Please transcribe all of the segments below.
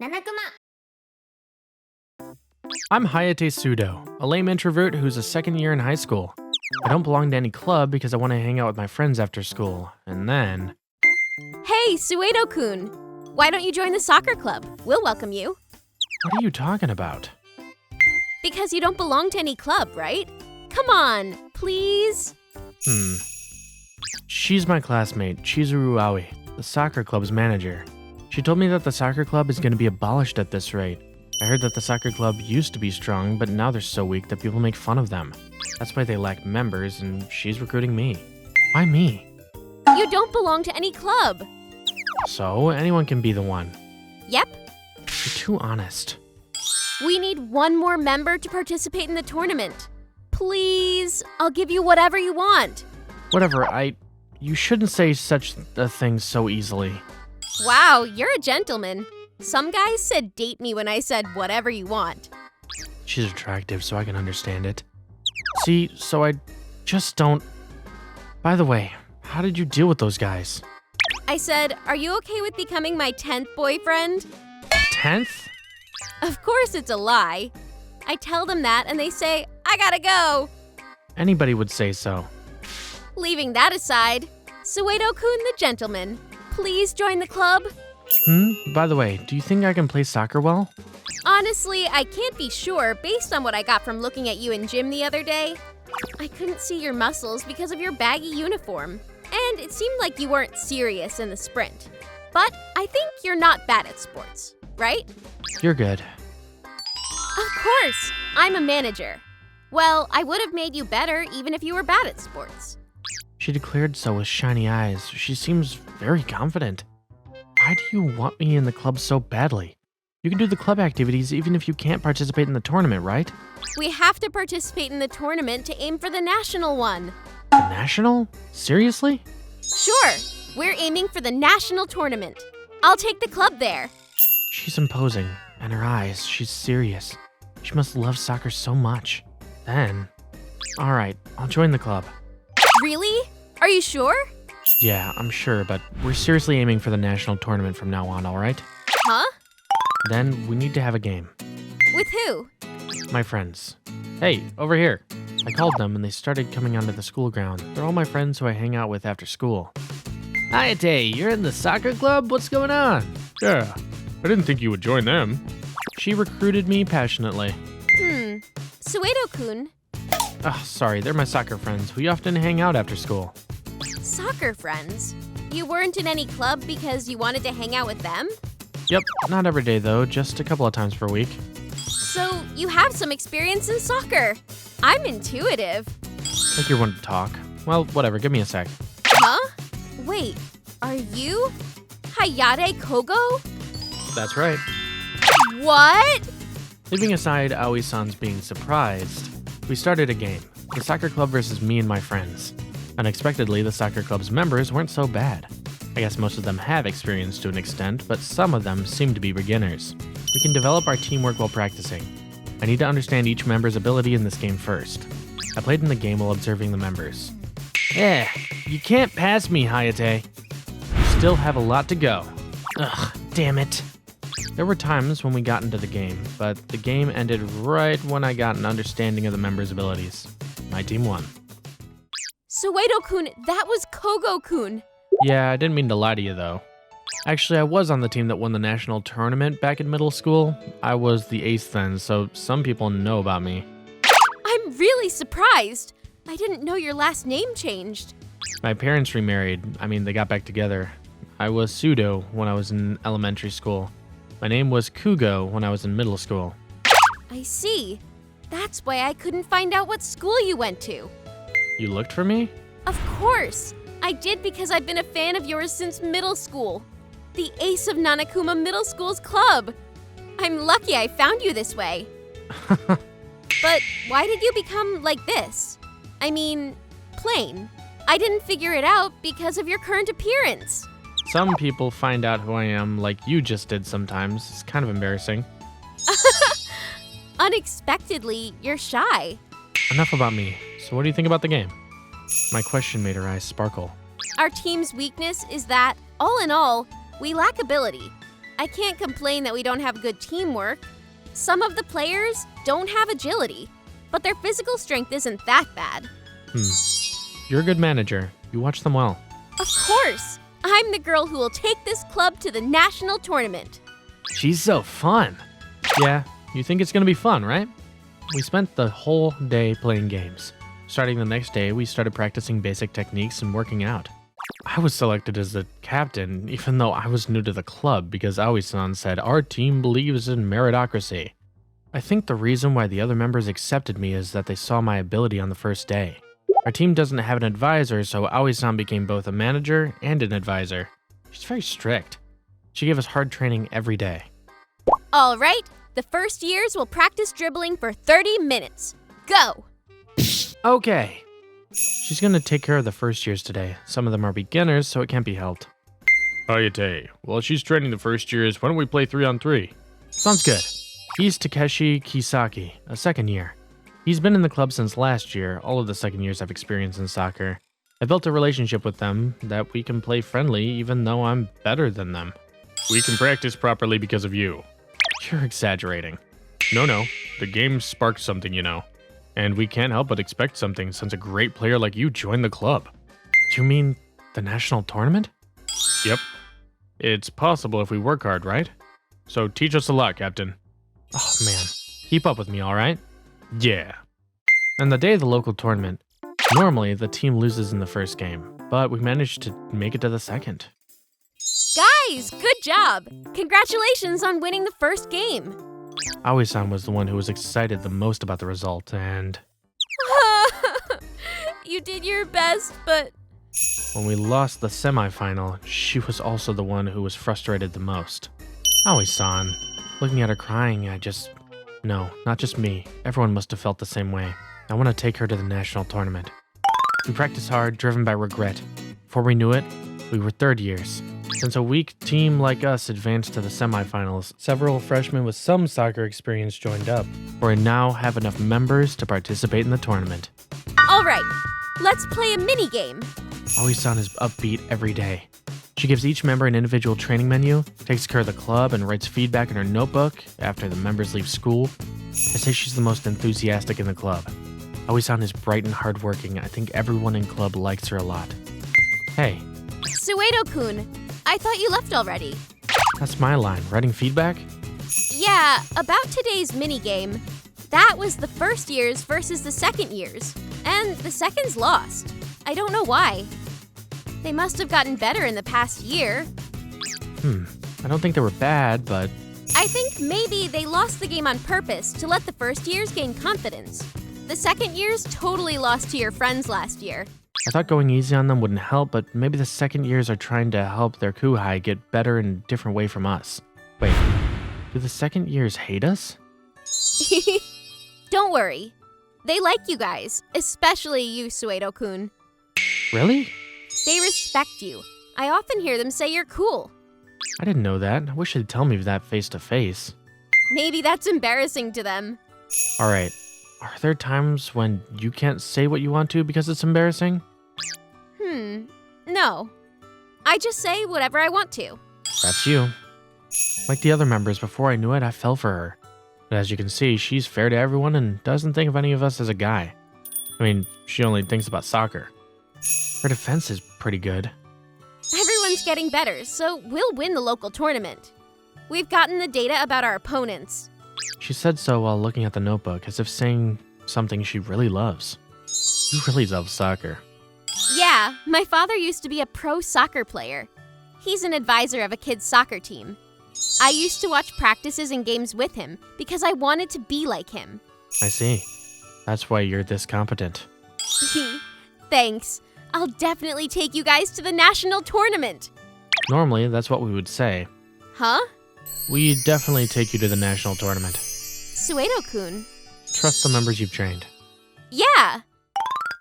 nanakuma. I'm Hayate Sudo, a lame introvert who's a second year in high school. I don't belong to any club because I want to hang out with my friends after school, and then... Hey, Suedo-kun! Why don't you join the soccer club? We'll welcome you. What are you talking about? Because you don't belong to any club, right? Come on, please? She's my classmate, Chizuru Aoi, the soccer club's manager. She told me that the soccer club is going to be abolished at this rate. I heard that the soccer club used to be strong, but now they're so weak that people make fun of them. That's why they lack members, and she's recruiting me. Why me? You don't belong to any club. So, anyone can be the one. Yep. You're too honest. We need one more member to participate in the tournament. Please, I'll give you whatever you want. Whatever, you shouldn't say such a thing so easily. Wow, you're a gentleman. Some guys said date me when I said whatever you want. She's attractive, so I can understand it. See, so I just don't... By the way, how did you deal with those guys? I said, are you okay with becoming my 10th boyfriend? 10th? Of course it's a lie. I tell them that and they say, I gotta go. Anybody would say so. Leaving that aside, Suedo-kun the gentleman, please join the club. By the way, do you think I can play soccer well? Honestly, I can't be sure based on what I got from looking at you in gym the other day. I couldn't see your muscles because of your baggy uniform, and it seemed like you weren't serious in the sprint. But I think you're not bad at sports, right? You're good. Of course, I'm a manager. Well, I would have made you better even if you were bad at sports. She declared so with shiny eyes. She seems very confident. Why do you want me in the club so badly? You can do the club activities even if you can't participate in the tournament, right? We have to participate in the tournament to aim for the national one. The national? Seriously? Sure, we're aiming for the national tournament. I'll take the club there. She's imposing, and her eyes, she's serious. She must love soccer so much. Then... Alright, I'll join the club. Really? Are you sure? Yeah, I'm sure, but we're seriously aiming for the national tournament from now on, alright? Huh? Then we need to have a game. With who? My friends. Hey, over here. I called them and they started coming onto the school ground. They're all my friends who I hang out with after school. Hayate, you're in the soccer club? What's going on? Yeah, I didn't think you would join them. She recruited me passionately. Suedo-kun. Oh, sorry, they're my soccer friends. We often hang out after school. Soccer friends? You weren't in any club because you wanted to hang out with them? Yep, not every day though, just a couple of times per week. So you have some experience in soccer. I'm intuitive. Like you're one to talk. Well, whatever, give me a sec. Huh? Wait, are you Hayate Kogo? That's right. What? Leaving aside Aoi-san's being surprised, we started a game. The soccer club versus me and my friends. Unexpectedly, the soccer club's members weren't so bad. I guess most of them have experience to an extent, but some of them seem to be beginners. We can develop our teamwork while practicing. I need to understand each member's ability in this game first. I played in the game while observing the members. You can't pass me, Hayate. You still have a lot to go. Ugh, damn it. There were times when we got into the game, but the game ended right when I got an understanding of the members' abilities. My team won. Suedo-kun, that was Kogo-kun. Yeah, I didn't mean to lie to you though. Actually, I was on the team that won the national tournament back in middle school. I was the ace then, so some people know about me. I'm really surprised. I didn't know your last name changed. My parents remarried. I mean, they got back together. I was Sudo when I was in elementary school. My name was Kugo when I was in middle school. I see. That's why I couldn't find out what school you went to. You looked for me? Of course. I did because I've been a fan of yours since middle school. The ace of Nanakuma Middle School's club. I'm lucky I found you this way. But why did you become like this? I mean, plain. I didn't figure it out because of your current appearance. Some people find out who I am like you just did sometimes. It's kind of embarrassing. Unexpectedly, you're shy. Enough about me. So what do you think about the game? My question made her eyes sparkle. Our team's weakness is that, all in all, we lack ability. I can't complain that we don't have good teamwork. Some of the players don't have agility, but their physical strength isn't that bad. You're a good manager. You watch them well. Of course! I'm the girl who will take this club to the national tournament. She's so fun. Yeah, you think it's gonna be fun, right? We spent the whole day playing games. Starting the next day, we started practicing basic techniques and working out. I was selected as the captain, even though I was new to the club because Aoi-san said our team believes in meritocracy. I think the reason why the other members accepted me is that they saw my ability on the first day. Our team doesn't have an advisor, so Aoi-san became both a manager and an advisor. She's very strict. She gave us hard training every day. All right, the first years will practice dribbling for 30 minutes. Go! Okay. She's gonna take care of the first years today. Some of them are beginners, so it can't be helped. Hayate, while she's training the first years, why don't we play 3-on-3? Sounds good. He's Takeshi Kisaki, a second year. He's been in the club since last year. All of the second years have experience in soccer. I built a relationship with them that we can play friendly even though I'm better than them. We can practice properly because of you. You're exaggerating. No, the game sparked something, you know. And we can't help but expect something since a great player like you joined the club. Do you mean the national tournament? Yep. It's possible if we work hard, right? So teach us a lot, Captain. Oh man, keep up with me, alright? Yeah. On the day of the local tournament, normally the team loses in the first game, but we managed to make it to the second. Guys, good job! Congratulations on winning the first game! Aoi-san was the one who was excited the most about the result, and... You did your best, but... when we lost the semifinal, she was also the one who was frustrated the most. Aoi-san. Looking at her crying, No, not just me. Everyone must have felt the same way. I want to take her to the national tournament. We practiced hard, driven by regret. Before we knew it, we were third years. Since a weak team like us advanced to the semifinals, several freshmen with some soccer experience joined up. We now have enough members to participate in the tournament. All right, let's play a mini-game. Aoi-san is upbeat every day. She gives each member an individual training menu, takes care of the club, and writes feedback in her notebook after the members leave school. I say she's the most enthusiastic in the club. Aoi-san is bright and hardworking. I think everyone in club likes her a lot. Hey. Suedo-kun, I thought you left already. That's my line. Writing feedback? Yeah, about today's mini-game. That was the first years versus the second years. And the seconds lost. I don't know why. They must have gotten better in the past year. I don't think they were bad, but... I think maybe they lost the game on purpose to let the first years gain confidence. The second years totally lost to your friends last year. I thought going easy on them wouldn't help, but maybe the second years are trying to help their kuhai get better in a different way from us. Wait, do the second years hate us? Don't worry. They like you guys, especially you, Suedo-kun. Really? They respect you. I often hear them say you're cool. I didn't know that. I wish they'd tell me that face to face. Maybe that's embarrassing to them. Alright, are there times when you can't say what you want to because it's embarrassing? No. I just say whatever I want to. That's you. Like the other members, before I knew it, I fell for her. But as you can see, she's fair to everyone and doesn't think of any of us as a guy. I mean, she only thinks about soccer. Her defense is pretty good. Everyone's getting better, so we'll win the local tournament. We've gotten the data about our opponents. She said so while looking at the notebook, as if saying something she really loves. You really love soccer. Yeah, my father used to be a pro soccer player. He's an advisor of a kid's soccer team. I used to watch practices and games with him because I wanted to be like him. I see. That's why you're this competent. Thanks. I'll definitely take you guys to the national tournament. Normally, that's what we would say. Huh? We definitely take you to the national tournament. Suedo-kun. Trust the members you've trained. Yeah.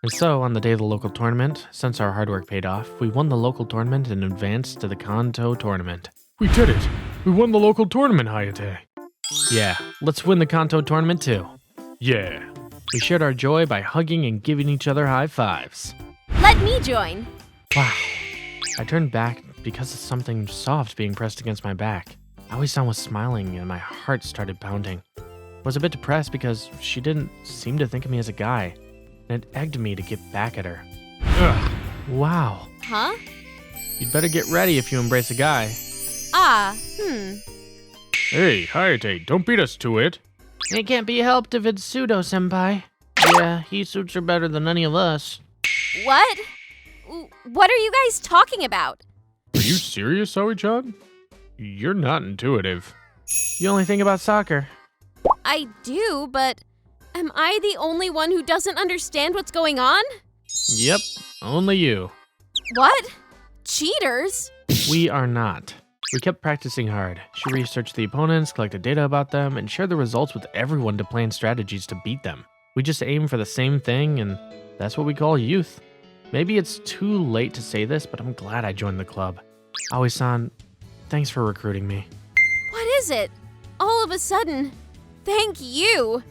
And so, on the day of the local tournament, since our hard work paid off, we won the local tournament and advanced to the Kanto tournament. We did it! We won the local tournament, Hayate! Yeah, let's win the Kanto tournament too. Yeah. We shared our joy by hugging and giving each other high fives. Let me join. Wow. I turned back because of something soft being pressed against my back. Aoi-san was smiling and my heart started pounding. I was a bit depressed because she didn't seem to think of me as a guy, and it egged me to get back at her. Ugh. Wow. Huh? You'd better get ready if you embrace a guy. Hey, Hayate, don't beat us to it. It can't be helped if it's Pseudo-senpai. Yeah, he suits her better than any of us. What? What are you guys talking about? Are you serious, Aoi-chan? You're not intuitive. You only think about soccer. I do, but am I the only one who doesn't understand what's going on? Yep, only you. What? Cheaters? We are not. We kept practicing hard. She researched the opponents, collected data about them, and shared the results with everyone to plan strategies to beat them. We just aim for the same thing, and that's what we call youth. Maybe it's too late to say this, but I'm glad I joined the club. Aoi-san, thanks for recruiting me. What is it? All of a sudden, thank you.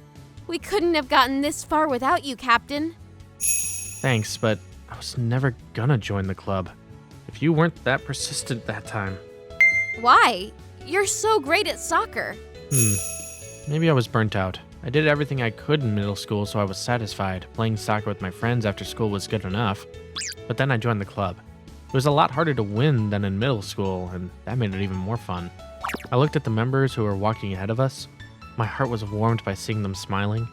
We couldn't have gotten this far without you, Captain. Thanks, but I was never gonna join the club. If you weren't that persistent that time. Why? You're so great at soccer. Maybe I was burnt out. I did everything I could in middle school, so I was satisfied. Playing soccer with my friends after school was good enough. But then I joined the club. It was a lot harder to win than in middle school, and that made it even more fun. I looked at the members who were walking ahead of us. My heart was warmed by seeing them smiling.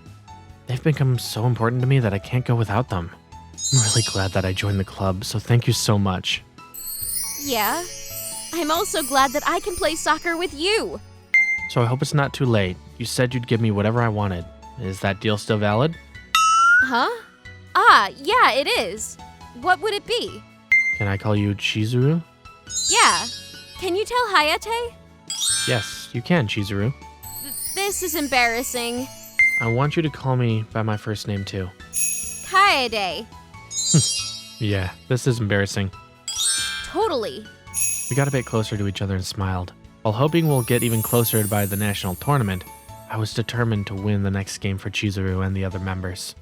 They've become so important to me that I can't go without them. I'm really glad that I joined the club, so thank you so much. Yeah. I'm also glad that I can play soccer with you. So I hope it's not too late. You said you'd give me whatever I wanted. Is that deal still valid? Huh? Yeah, it is. What would it be? Can I call you Chizuru? Yeah. Can you tell Hayate? Yes, you can, Chizuru. This is embarrassing. I want you to call me by my first name too. Kaede. Yeah, this is embarrassing. Totally. We got a bit closer to each other and smiled. While hoping we'll get even closer by the national tournament, I was determined to win the next game for Chizuru and the other members.